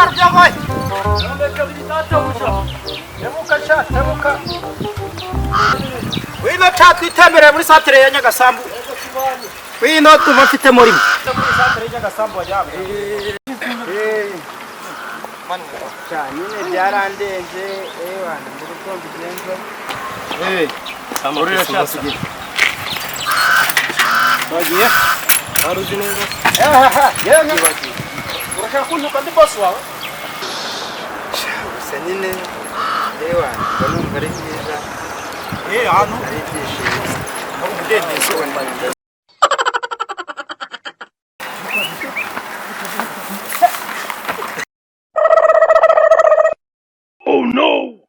byabaye. Tebuka. Wino twitembere muri santere ya Nyagasambu. Wino tuba mfite muri muri santere ya Nyagasambu wajyame. Cyane byarandenze wana muri kombi genzo. Amurira cyase. Bagiye. Baruzi neza. Yewe. Urashaka kunduka ndi boss wawe? Gusa nyine wana ndumva ari byiza. Hano ari byishimo. Aho umudendezo w'Imana. Oh no!